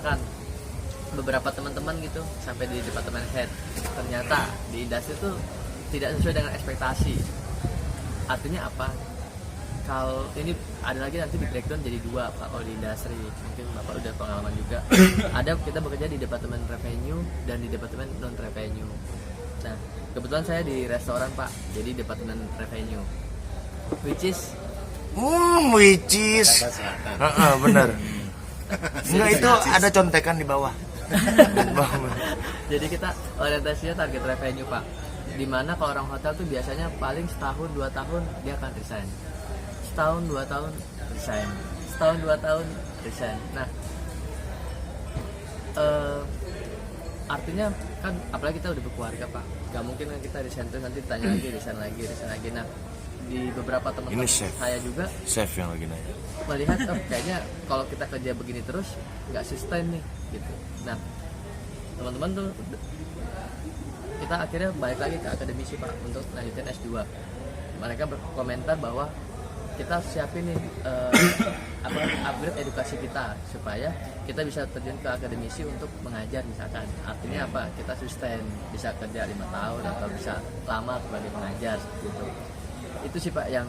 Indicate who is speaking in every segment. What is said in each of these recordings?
Speaker 1: misalkan beberapa teman-teman gitu sampai di departemen head, ternyata di industri itu tidak sesuai dengan ekspektasi. Artinya apa? Kalau ini ada lagi nanti di breakdown jadi dua Pak, kalau di industri mungkin Bapak udah pengalaman juga. Ada kita bekerja di departemen revenue dan di departemen non revenue. Nah kebetulan saya di restoran Pak, jadi departemen revenue, which is
Speaker 2: benar. Enggak, itu ada contekan di bawah.
Speaker 1: Jadi kita orientasinya target revenue Pak, dimana kalau orang hotel tuh biasanya paling setahun 2 tahun dia akan resign, setahun 2 tahun resign, setahun 2 tahun resign. Nah artinya kan apalagi kita udah berkeluarga Pak, gak mungkin kan kita resign terus nanti tanya lagi resign lagi. Nah di beberapa teman-teman saya juga
Speaker 2: chef yang lagi nanya
Speaker 1: melihat kayaknya kalau kita kerja begini terus nggak sustain nih gitu. Nah teman-teman tuh kita akhirnya balik lagi ke akademisi Pak untuk lanjutin S2. Mereka berkomentar bahwa kita siapin nih upgrade edukasi kita supaya kita bisa terjun ke akademisi untuk mengajar misalkan. Artinya apa? Kita sustain, bisa kerja 5 tahun atau bisa lama sebagai pengajar gitu. Itu sih Pak yang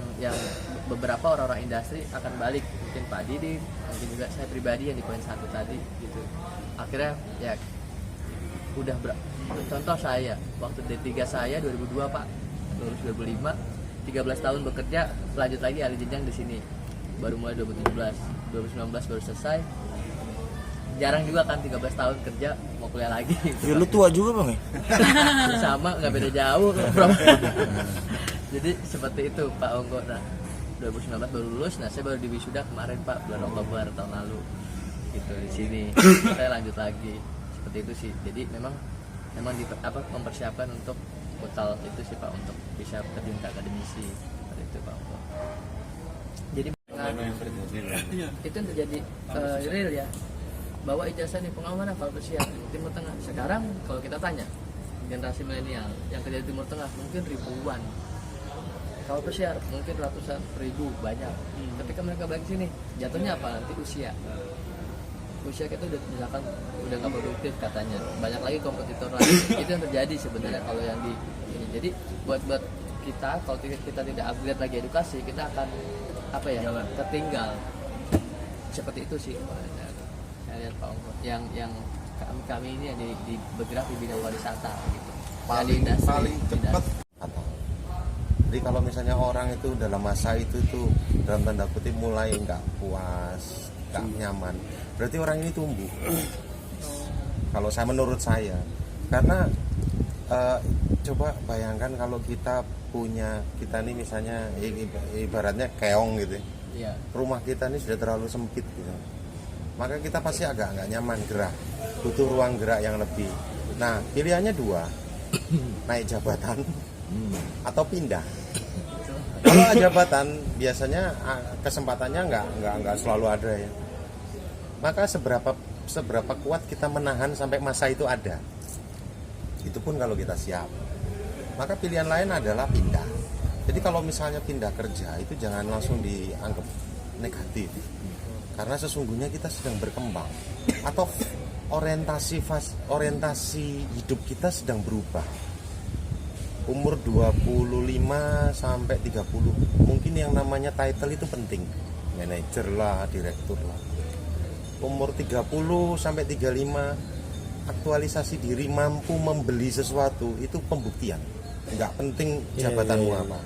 Speaker 1: beberapa orang-orang industri akan balik, mungkin Pak Didi, mungkin juga saya pribadi yang di poin 1 tadi gitu. Akhirnya ya udah contoh saya waktu D3 saya 2002 Pak, lulus 2005, 13 tahun bekerja, lanjut lagi ahli jenjang di sini. Baru mulai 2017, 2019 baru selesai. Jarang juga kan 13 tahun kerja mau kuliah lagi.
Speaker 2: Ya lu tua juga Bang ya?
Speaker 1: Sama, nggak beda jauh bro. Jadi seperti itu Pak Onggo. Nah 2019 baru lulus, nah saya baru di wisuda kemarin Pak, bulan Oktober tahun lalu gitu di sini. Saya lanjut lagi seperti itu sih. Jadi memang mempersiapkan untuk total itu sih Pak, untuk bisa terjun ke akademisi seperti itu Pak Onggo. Jadi itu yang terjadi real ya, bahwa ijazah nih pengalaman apa bersiap Timur Tengah. Sekarang kalau kita tanya generasi milenial yang kerja di Timur Tengah mungkin ribuan, kalau pesiar mungkin ratusan ribu, banyak. Ketika mereka balik sini jatuhnya apa? Nanti usia kita udah misalkan udah nggak produktif katanya, banyak lagi kompetitor lagi. Itu yang terjadi sebenarnya kalau yang di ini. Jadi buat kita kalau kita tidak upgrade lagi edukasi, kita akan tertinggal. Seperti itu sih saya lihat Pak Onggo. Yang kami ini yang di bergerak di bidang pariwisata gitu.
Speaker 3: Paling cepat. Jadi kalau misalnya orang itu dalam masa itu tuh dalam tanda kutip mulai nggak puas, nggak nyaman, berarti orang ini tumbuh. Kalau menurut saya, karena coba bayangkan kalau kita nih misalnya ibaratnya keong gitu, rumah kita ini sudah terlalu sempit gitu, maka kita pasti agak nggak nyaman gerak, butuh ruang gerak yang lebih. Nah pilihannya dua, naik jabatan atau pindah. Kalau jabatan biasanya kesempatannya nggak selalu ada ya. Maka seberapa kuat kita menahan sampai masa itu ada. Itu pun kalau kita siap. Maka pilihan lain adalah pindah. Jadi kalau misalnya pindah kerja itu jangan langsung dianggap negatif. Karena sesungguhnya kita sedang berkembang atau orientasi hidup kita sedang berubah. Umur 25 sampai 30 mungkin yang namanya title itu penting, manajer lah, direktur lah. Umur 30 sampai 35 aktualisasi diri, mampu membeli sesuatu, itu pembuktian. Nggak penting jabatanmu apa.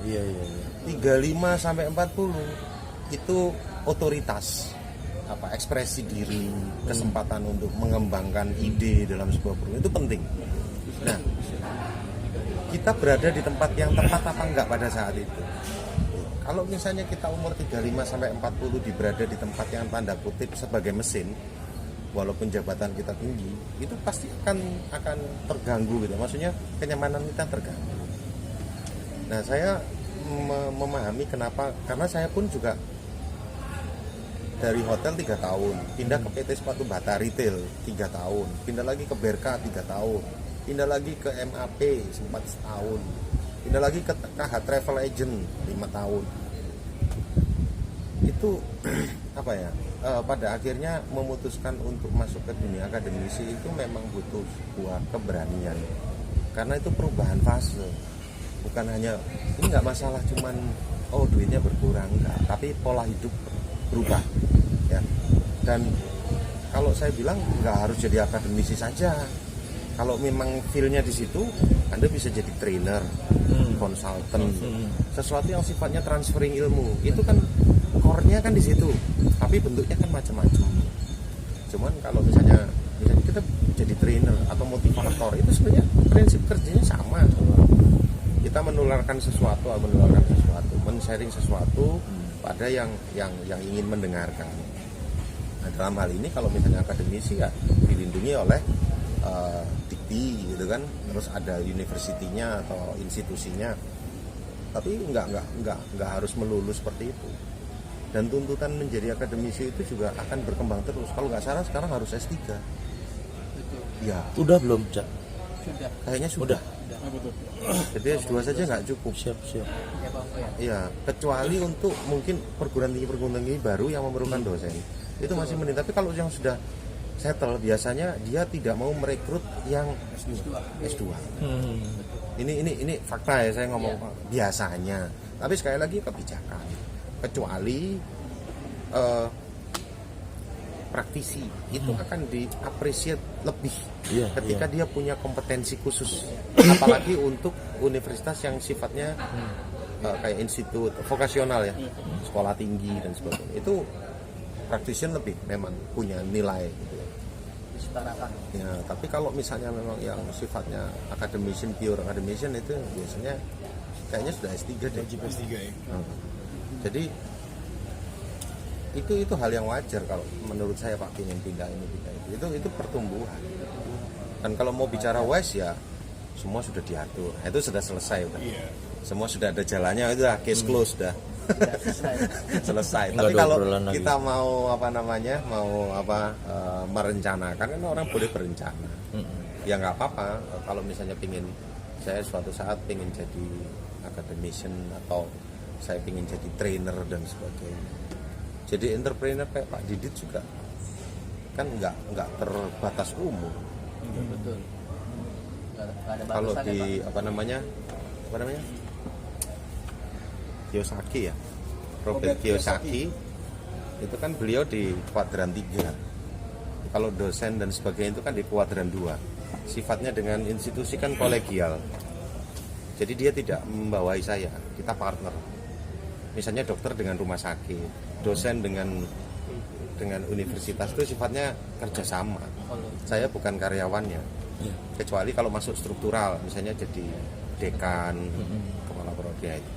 Speaker 3: 35 sampai 40 itu otoritas, ekspresi diri, kesempatan untuk mengembangkan ide dalam sebuah perusahaan itu penting. Nah, kita berada di tempat yang tepat apa enggak pada saat itu. Kalau misalnya kita umur 35 sampai 40 berada di tempat yang tanda kutip sebagai mesin, walaupun jabatan kita tinggi, itu pasti akan terganggu gitu. Maksudnya kenyamanan kita terganggu. Nah, saya memahami kenapa, karena saya pun juga dari hotel 3 tahun, pindah ke PT Sepatu Bata Retail 3 tahun, pindah lagi ke Berka 3 tahun, pindah lagi ke MAP sempat setahun, pindah lagi ke KH Travel Agent 5 tahun. Itu pada akhirnya memutuskan untuk masuk ke dunia akademisi itu memang butuh sebuah keberanian, karena itu perubahan fase, bukan hanya ini nggak masalah cuman oh duitnya berkurang, enggak, tapi pola hidup berubah ya. Dan kalau saya bilang nggak harus jadi akademisi saja, kalau memang feel-nya di situ Anda bisa jadi trainer, konsultan, sesuatu yang sifatnya transferring ilmu, itu kan core-nya kan di situ, tapi bentuknya kan macam-macam. Cuman kalau misalnya kita jadi trainer atau motivator, itu sebenarnya prinsip kerjanya sama. Kita menularkan sesuatu, men-sharing sesuatu pada yang ingin mendengarkan. Nah, dalam hal ini kalau misalnya akademisi ya dilindungi oleh dikti gitu kan, terus ada universitinya atau institusinya, tapi nggak harus melulu seperti itu. Dan tuntutan menjadi akademisi itu juga akan berkembang terus. Kalau nggak salah sekarang harus S3.
Speaker 1: Betul.
Speaker 3: Ya,
Speaker 2: Udah belum, Cak?
Speaker 1: Sudah.
Speaker 3: kayaknya sudah. Jadi S2 saja nggak cukup.
Speaker 2: Siap.
Speaker 1: Ya Pak Ongko ya.
Speaker 3: Iya, kecuali untuk mungkin perguruan tinggi baru yang memerlukan dosen. Itu masih mending. Tapi kalau yang sudah settle, biasanya dia tidak mau merekrut yang S2. Ini fakta ya, saya ngomong biasanya. Tapi sekali lagi kebijakan. Kecuali praktisi itu akan diapresiasi lebih ketika dia punya kompetensi khusus, apalagi untuk universitas yang sifatnya kayak institut vokasional ya, sekolah tinggi dan sebagainya, itu praktisi lebih memang punya nilai gitu ya.
Speaker 1: Disetarakan.
Speaker 3: Ya, tapi kalau misalnya memang yang sifatnya academician, pure academician, itu biasanya kayaknya sudah S3 deh.
Speaker 4: Wajib S3 ya.
Speaker 3: Jadi itu hal yang wajar kalau menurut saya Pak, ingin pindah ini pindah itu pertumbuhan. Dan kalau mau bicara WES ya semua sudah diatur. Nah, itu sudah selesai udah. Semua sudah ada jalannya, itu udah case close dah. Selesai. Tapi kalau kita mau merencanakan, kan orang boleh berencana. Ya nggak apa-apa kalau misalnya saya suatu saat pengen jadi academician atau saya ingin jadi trainer dan sebagainya. Jadi entrepreneur kayak Pak Didit juga kan nggak terbatas umur.
Speaker 1: Betul. Nggak ada
Speaker 3: Kalau
Speaker 1: batasan
Speaker 3: di
Speaker 1: ya, Pak.
Speaker 3: apa namanya Kiyosaki ya, Robert Kiyosaki itu kan beliau di kuadran 3. Kalau dosen dan sebagainya itu kan di kuadran 2. Sifatnya dengan institusi kan kolegial. Jadi dia tidak membawai saya, kita partner. Misalnya dokter dengan rumah sakit, dosen dengan universitas itu sifatnya kerjasama. Saya bukan karyawannya, kecuali kalau masuk struktural, misalnya jadi dekan, kepala prodi itu.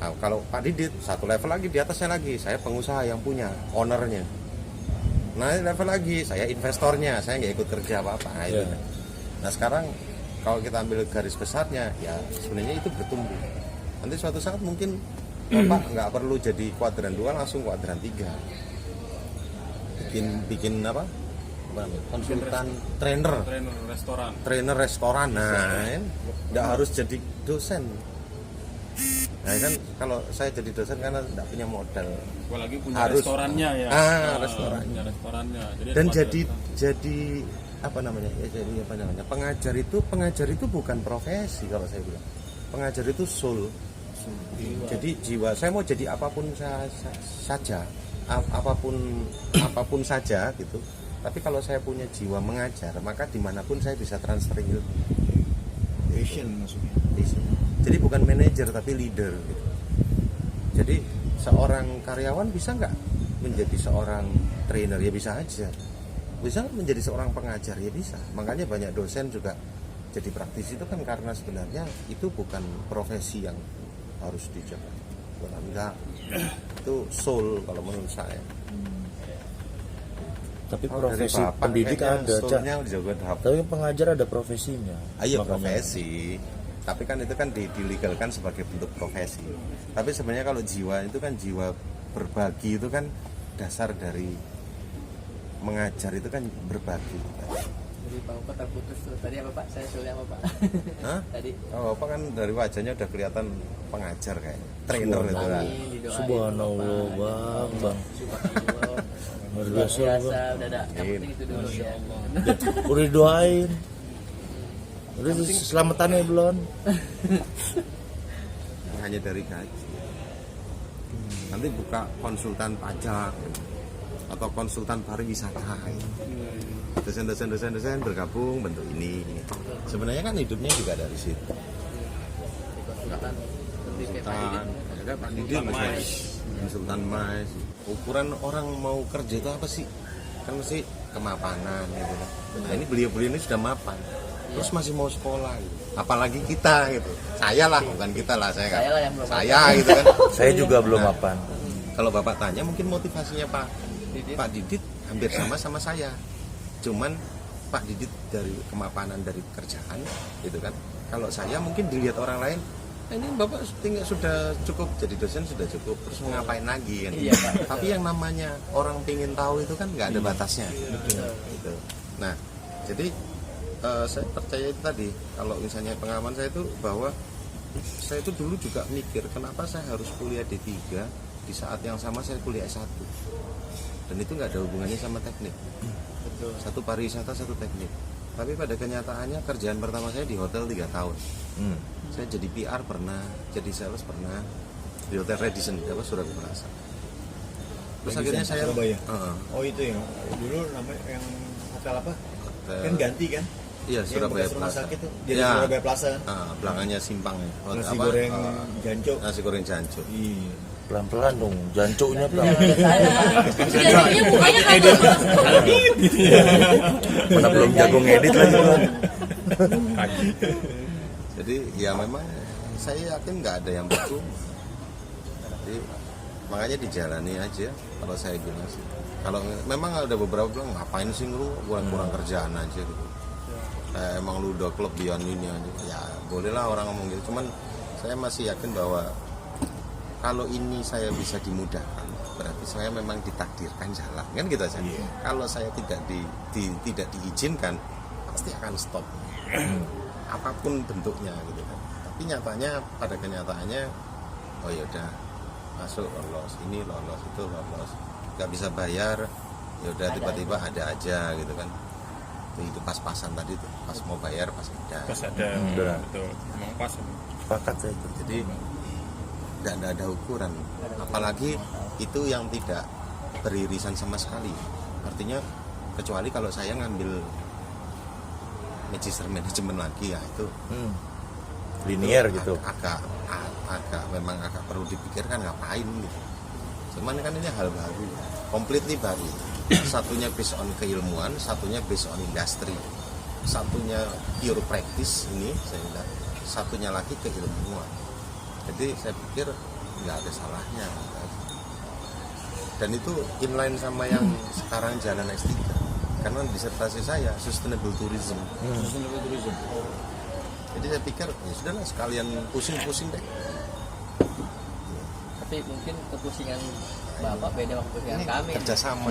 Speaker 3: Nah, kalau Pak Didit satu level lagi di atasnya lagi, saya pengusaha yang punya, ownernya. Nah level lagi, saya investornya, saya nggak ikut kerja apa-apa. Nah, itu. Nah sekarang kalau kita ambil garis besarnya, ya sebenarnya itu bertumbuh. Nanti suatu saat mungkin Bapak nggak perlu jadi kuadran 2, langsung kuadran 3. Bikin apa namanya? Konsultan, trainer restoran. Nah, nggak harus jadi dosen. Nah kan kalau saya jadi dosen karena tidak punya modal.
Speaker 4: Apalagi punya
Speaker 3: harus
Speaker 4: restorannya ya.
Speaker 3: Restorannya.
Speaker 4: Restorannya.
Speaker 3: Dan jadi pengajar itu bukan profesi kalau saya bilang. Pengajar itu soul. Jadi jiwa. Saya mau jadi apapun saja, apapun saja gitu. Tapi kalau saya punya jiwa mengajar, maka dimanapun saya bisa transfer ilmu.
Speaker 4: Passion maksudnya.
Speaker 3: Jadi bukan manajer tapi leader gitu. Jadi seorang karyawan bisa nggak menjadi seorang trainer? Ya bisa aja. Bisa menjadi seorang pengajar? Ya bisa. Makanya banyak dosen juga jadi praktisi itu kan karena sebenarnya itu bukan profesi yang harus dijaga. Enggak. Itu soul kalau menurut saya.
Speaker 2: Tapi profesi pendidik ada, tapi pengajar ada profesinya.
Speaker 3: Ayo profesi. Tapi kan itu kan dilegalkan sebagai bentuk profesi. Tapi sebenarnya kalau jiwa itu kan jiwa berbagi, itu kan dasar dari mengajar, itu kan berbagi.
Speaker 1: Jadi Pak Ongko terputus tuh. Tadi apa Pak? Saya sulit apa Pak?
Speaker 3: Hah?
Speaker 1: Tadi.
Speaker 3: Oh, Bapak kan dari wajahnya udah kelihatan pengajar kayaknya. Trainer itu kan.
Speaker 1: Didoain,
Speaker 2: Subhanallah,
Speaker 1: Bapak.
Speaker 2: Bang.
Speaker 1: Subhanallah.
Speaker 2: Luar
Speaker 1: luar
Speaker 2: biasa,
Speaker 1: biasa, udah ada yang penting itu dulu ya.
Speaker 2: Udah doain. Udah selamatannya belum?
Speaker 3: hanya dari gaji. Nanti buka konsultan pajak atau konsultan pariwisata. Dosen bergabung bentuk ini. Sebenarnya kan hidupnya juga dari situ.
Speaker 1: Konsultan seperti kayak Pak Didit.
Speaker 3: Ada Pak Didit konsultan mais. Ukuran orang mau kerja itu apa sih? Kan mesti kemapanan gitu kan. Nah ini beliau-beliau ini sudah mapan. Terus masih mau sekolah gitu. Apalagi kita gitu. Saya lah, bukan kita lah, saya kan.
Speaker 1: Saya lah yang belum
Speaker 3: Saya gitu kan.
Speaker 2: Saya juga belum mapan.
Speaker 3: Kalau Bapak tanya mungkin motivasinya
Speaker 1: Didit.
Speaker 3: Pak Didit hampir sama saya. Cuman Pak Didit dari kemapanan dari pekerjaan gitu kan. Kalau saya mungkin dilihat orang lain, ini Bapak tinggal sudah cukup jadi dosen sudah cukup, terus mau ngapain lagi kan.
Speaker 1: Iya, Pak.
Speaker 3: Tapi yang namanya orang pengen tahu itu kan nggak ada batasnya. Gitu. Nah, jadi saya percaya itu tadi, kalau misalnya pengalaman saya itu bahwa saya itu dulu juga mikir kenapa saya harus kuliah D3 di saat yang sama saya kuliah S1, dan itu nggak ada hubungannya sama teknik.
Speaker 1: Betul.
Speaker 3: Satu pariwisata, satu teknik. Tapi pada kenyataannya kerjaan pertama saya di hotel 3 tahun. Saya jadi PR pernah, jadi sales pernah di Hotel Radisson, Surabaya Plaza. Terus akhirnya saya
Speaker 4: Surabaya. Oh itu ya, dulu namanya yang hotel apa?
Speaker 3: Hotel-
Speaker 4: Kan ganti kan?
Speaker 3: Iya, Surabaya
Speaker 4: Yang bekas rumah
Speaker 3: Plaza.
Speaker 4: sakit tuh, jadi
Speaker 3: Ya.
Speaker 4: Surabaya Plaza kan?
Speaker 3: Belakangnya simpang.
Speaker 4: Nasi goreng jancuk.
Speaker 3: Nasi goreng jancuk.
Speaker 4: Iya.
Speaker 2: Pelan-pelan dong, jancuknya pelan.
Speaker 5: Jadinya mukanya kagak
Speaker 2: Mana belum jago ngedit lagi belum.
Speaker 3: Jadi ya memang saya yakin nggak ada yang percuma. Jadi makanya dijalani aja kalau saya bilang sih. Kalau memang ada beberapa bilang ngapain sih lu kurang kerjaan aja gitu. Emang lu udah kelebihan ini aja. Ya bolehlah orang ngomong gitu. Cuman saya masih yakin bahwa kalau ini saya bisa dimudahkan, berarti saya memang ditakdirkan jalan kan gitu aja. Kalau saya tidak diizinkan, pasti akan stop. Apapun bentuknya gitu kan. Tapi nyatanya pada kenyataannya, oh ya udah masuk lolos, ini lolos, itu lolos, nggak bisa bayar, ya udah tiba-tiba ada aja gitu kan. Itu pas-pasan tadi tuh, pas mau bayar pas ada.
Speaker 6: Pas ada,
Speaker 2: Benar.
Speaker 6: betul, emang pas.
Speaker 2: Sepakat saya itu.
Speaker 3: Jadi nggak ada ukuran, apalagi itu yang tidak beririsan sama sekali. Artinya kecuali kalau saya ngambil magister manajemen lagi ya itu
Speaker 2: Linear
Speaker 3: itu
Speaker 2: gitu.
Speaker 3: agak memang agak perlu dipikirkan ngapain gitu. Cuman kan ini hal baru, completely baru. Satunya based on keilmuan, satunya based on industri, satunya pure practice ini saya bilang, satunya lagi keilmuan. Jadi saya pikir nggak ada salahnya. Dan itu inline sama yang sekarang jalan S3. Karena disertasi saya sustainable tourism.
Speaker 4: Sustainable tourism.
Speaker 3: Jadi saya pikir ya sudahlah sekalian pusing-pusing deh.
Speaker 1: Tapi mungkin kepusingan Bapak beda sama kepusingan kami.
Speaker 3: Kerjasama.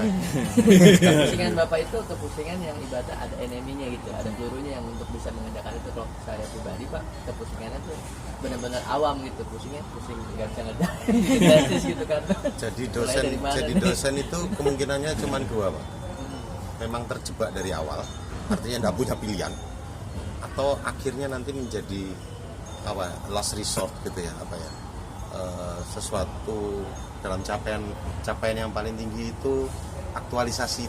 Speaker 1: Kepusingan Bapak itu kepusingan yang ibadah ada eneminya gitu, ada pelurunya yang untuk bisa mengerjakan itu. Kalau saya pribadi Pak, kepusingannya tuh benar-benar awam gitu, pusing nggak bisa ngerjain gratis gitu kan.
Speaker 3: Jadi dosen itu kemungkinannya cuma 2 Pak. Memang terjebak dari awal, artinya nggak punya pilihan, atau akhirnya nanti menjadi last resort gitu ya, sesuatu dalam capaian yang paling tinggi itu aktualisasi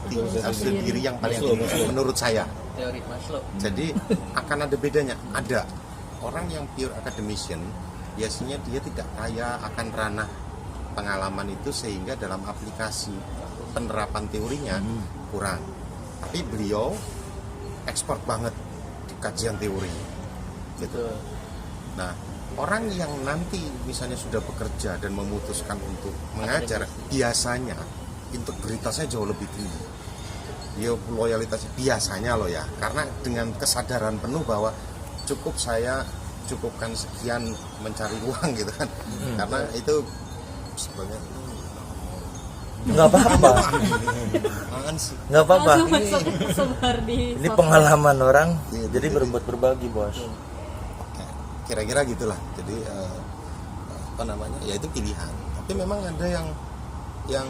Speaker 3: diri yang paling tinggi menurut saya.
Speaker 1: Teori Maslow.
Speaker 3: Jadi akan ada bedanya. Ada orang yang pure academician, biasanya dia tidak kaya akan ranah pengalaman itu, sehingga dalam aplikasi penerapan teorinya kurang. Tapi beliau ekspor banget di kajian teori gitu. Nah, orang yang nanti misalnya sudah bekerja dan memutuskan untuk mengajar, biasanya integritasnya jauh lebih tinggi. Dia loyalitasnya biasanya loh ya, karena dengan kesadaran penuh bahwa cukupkan sekian mencari uang gitu kan. Karena itu sebenarnya
Speaker 2: Nggak apa-apa,
Speaker 3: apaan sih?
Speaker 2: nggak apa-apa.
Speaker 5: Langsung masuk sebar di
Speaker 2: Ini
Speaker 5: sosmed.
Speaker 2: pengalaman orang,
Speaker 3: Iya,
Speaker 2: jadi berbuat berbagi bos.
Speaker 3: Kira-kira gitulah. Jadi ya itu pilihan. Tapi memang ada yang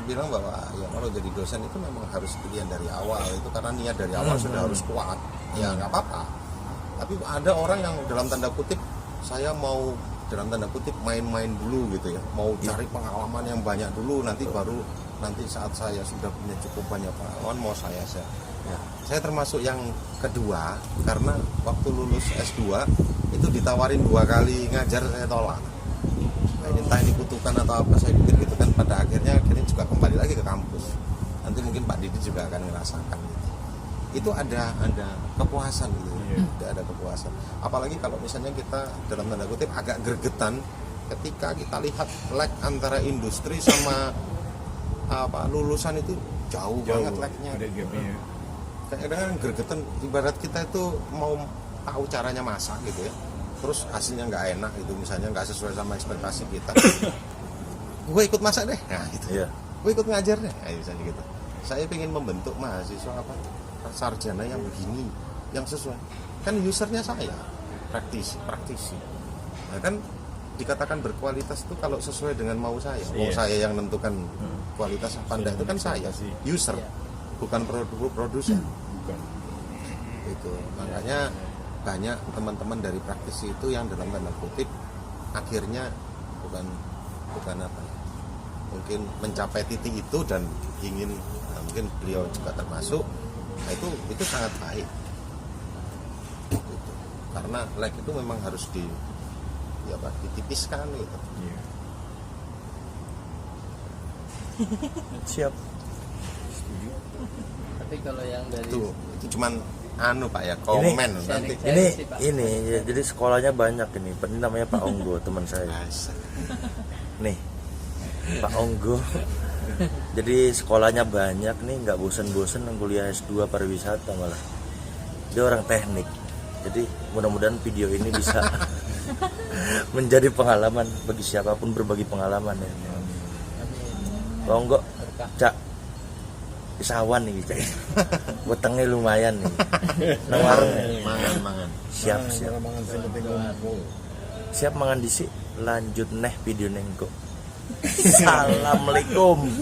Speaker 3: bilang bahwa ya kalau jadi dosen itu memang harus pilihan dari awal, itu karena niat dari awal sudah harus kuat, ya nggak apa-apa. Tapi ada orang yang dalam tanda kutip, saya mau dalam tanda kutip main-main dulu gitu ya, mau cari pengalaman yang banyak dulu, nanti baru nanti saat saya sudah punya cukup banyak pengalaman mau saya saya termasuk yang kedua, karena waktu lulus S2 itu ditawarin 2 kali ngajar, saya tolak. Nah, entah ini kutukan atau apa, saya pikir gitu kan, pada akhirnya juga kembali lagi ke kampus. Nanti mungkin Pak Didi juga akan merasakan gitu. Itu ada kepuasan gitu, ada kepuasan. Apalagi kalau misalnya kita dalam tanda kutip agak gregetan ketika kita lihat lag antara industri sama lulusan itu jauh banget lagnya.
Speaker 4: Ada gapnya.
Speaker 3: Kadang-kadang gregetan, ibarat kita itu mau tahu caranya masak gitu ya, terus hasilnya nggak enak gitu, misalnya nggak sesuai sama ekspektasi kita, gue ikut masak deh, nah gitu. Gue ikut ngajar deh, nah, misalnya gitu. Saya ingin membentuk mahasiswa sarjana yang begini, yang sesuai. Kan usernya saya, praktisi. Nah, kan dikatakan berkualitas itu kalau sesuai dengan mau saya. Mau saya yang menentukan kualitas apa enggak, itu kan saya, user, bukan produsen.
Speaker 4: Bukan.
Speaker 3: Itu makanya banyak teman-teman dari praktisi itu yang dalam tanda kutip akhirnya bukan apa, mungkin mencapai titik itu dan ingin, mungkin beliau juga termasuk. Nah, itu sangat baik gitu. Karena lag itu memang harus ditipiskan gitu.
Speaker 4: Iya.
Speaker 2: Siap.
Speaker 1: Tapi kalau yang dari
Speaker 3: Itu cuman Pak ya, komen nanti.
Speaker 2: Ini ya, jadi sekolahnya banyak ini. Ini namanya Pak Onggo, teman saya. Nih, Pak Onggo. Jadi sekolahnya banyak nih, nggak bosen-bosen kuliah S2 pariwisata malah. Dia orang teknik. Jadi mudah-mudahan video ini bisa menjadi pengalaman bagi siapapun, berbagi pengalaman ya. Pak Onggo, Cak, sawan nih Cak. Wetenge lumayan nih. Nang warung ya.
Speaker 3: Mangan.
Speaker 2: Siap.
Speaker 4: Mangan sing penting ngumpul.
Speaker 2: Siap mangan dhisik, lanjut neh video nengko. Assalamualaikum.